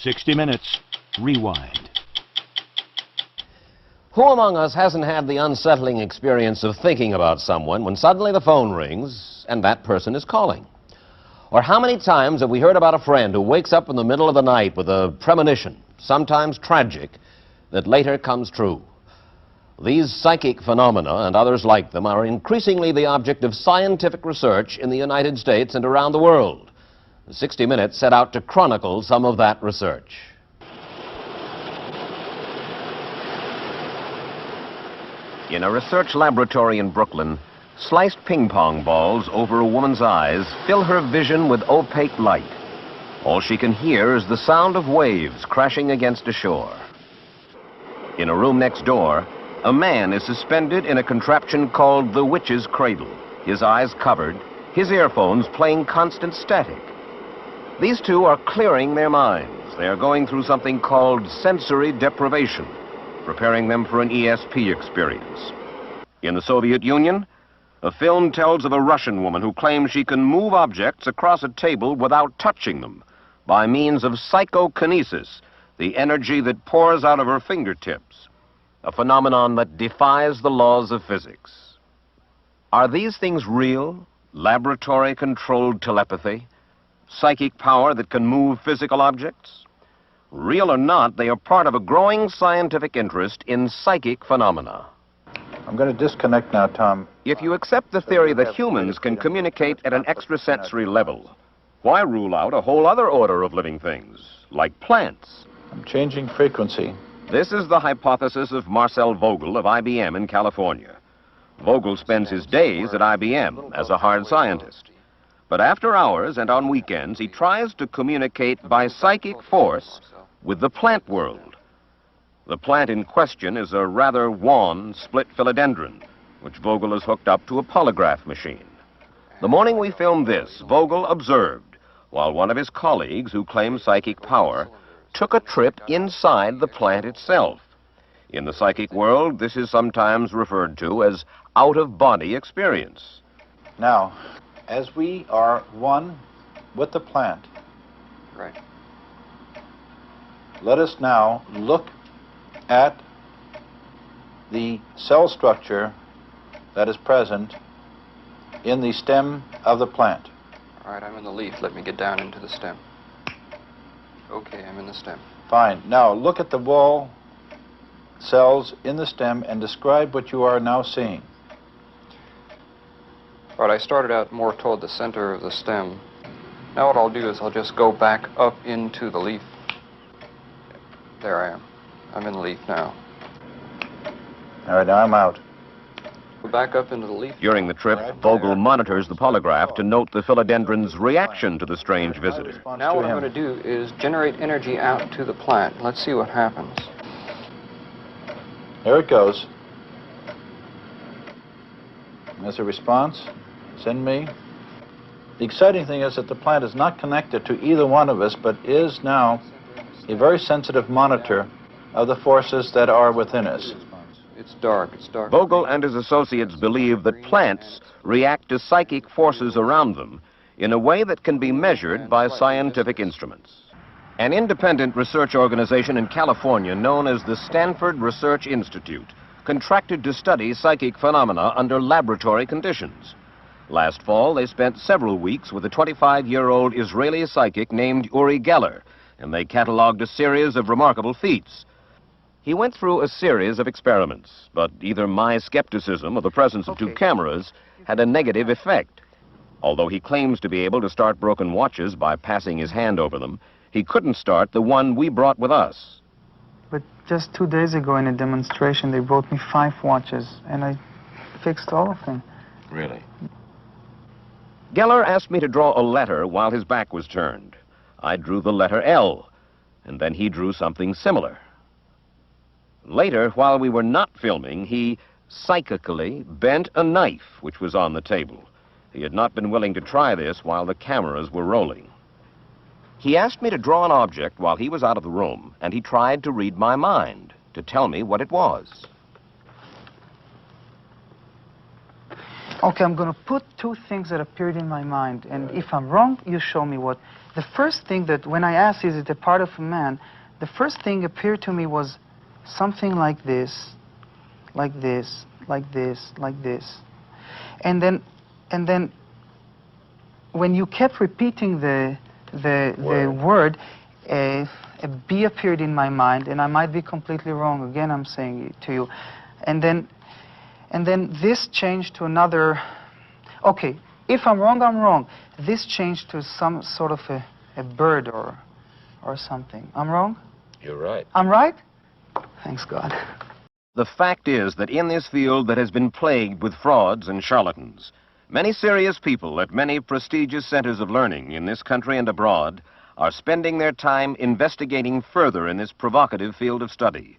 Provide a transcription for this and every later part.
60 minutes. Rewind. Who among us hasn't had the unsettling experience of thinking about someone when suddenly the phone rings and that person is calling? Or how many times have we heard about a friend who wakes up in the middle of the night with a premonition, sometimes tragic, that later comes true? These psychic phenomena and others like them are increasingly the object of scientific research in the United States and around the world. 60 Minutes set out to chronicle some of that research. In a research laboratory in Brooklyn, sliced ping-pong balls over a woman's eyes fill her vision with opaque light. All she can hear is the sound of waves crashing against a shore. In a room next door, a man is suspended in a contraption called the witch's cradle, his eyes covered, his earphones playing constant static. These two are clearing their minds. They are going through something called sensory deprivation, preparing them for an ESP experience. In the Soviet Union, a film tells of a Russian woman who claims she can move objects across a table without touching them by means of psychokinesis, the energy that pours out of her fingertips, a phenomenon that defies the laws of physics. Are these things real? Laboratory-controlled telepathy? Psychic power that can move physical objects? Real or not, they are part of a growing scientific interest in psychic phenomena. I'm going to disconnect now, Tom. If you accept the theory that humans can communicate at an extrasensory level, why rule out a whole other order of living things, like plants? I'm changing frequency. This is the hypothesis of Marcel Vogel of IBM in California. Vogel spends his days at IBM as a hard scientist. But after hours and on weekends, he tries to communicate by psychic force with the plant world. The plant in question is a rather wan split philodendron, which Vogel has hooked up to a polygraph machine. The morning we filmed this, Vogel observed, while one of his colleagues, who claims psychic power, took a trip inside the plant itself. In the psychic world, this is sometimes referred to as out-of-body experience. Now, as we are one with the plant, right, let us now look at the cell structure that is present in the stem of the plant. All right, I'm in the leaf. Let me get down into the stem. Okay, I'm in the stem. Fine. Now look at the wall cells in the stem and describe what you are now seeing. All right, I started out more toward the center of the stem. Now what I'll do is I'll just go back up into the leaf. There I am. I'm in the leaf now. All right, now I'm out. Go back up into the leaf. During the trip, Vogel monitors the polygraph to note the philodendron's reaction to the strange visitor. Now what I'm going to do is generate energy out to the plant. Let's see what happens. There it goes. There's a response. Send me. The exciting thing is that the plant is not connected to either one of us, but is now a very sensitive monitor of the forces that are within us. It's dark. It's dark. Vogel and his associates believe that plants react to psychic forces around them in a way that can be measured by scientific instruments. An independent research organization in California known as the Stanford Research Institute contracted to study psychic phenomena under laboratory conditions. Last fall, they spent several weeks with a 25-year-old Israeli psychic named Uri Geller, and they cataloged a series of remarkable feats. He went through a series of experiments, but either my skepticism or the presence of two cameras had a negative effect. Although he claims to be able to start broken watches by passing his hand over them, he couldn't start the one we brought with us. But just 2 days ago in a demonstration, they brought me 5 watches, and I fixed all of them. Really? Geller asked me to draw a letter while his back was turned. I drew the letter L, and then he drew something similar. Later, while we were not filming, he psychically bent a knife which was on the table. He had not been willing to try this while the cameras were rolling. He asked me to draw an object while he was out of the room, and he tried to read my mind, to tell me what it was. Okay, I'm going to put two things that appeared in my mind, and if I'm wrong, you show me what. The first thing that, when I asked, is it a part of a man, the first thing appeared to me was something like this, like this, like this, like this. And then when you kept repeating the word, a bee appeared in my mind, and I might be completely wrong. Again, I'm saying it to you. And then this changed to another. Okay, if I'm wrong, I'm wrong. This changed to some sort of a bird or something. I'm wrong? You're right. I'm right? Thanks God. The fact is that in this field that has been plagued with frauds and charlatans, many serious people at many prestigious centers of learning in this country and abroad are spending their time investigating further in this provocative field of study.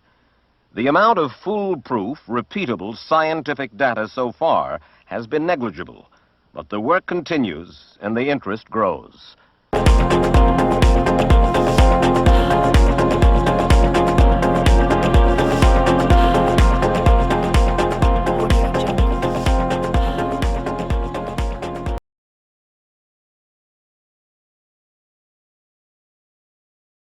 The amount of foolproof, repeatable scientific data so far has been negligible, but the work continues and the interest grows.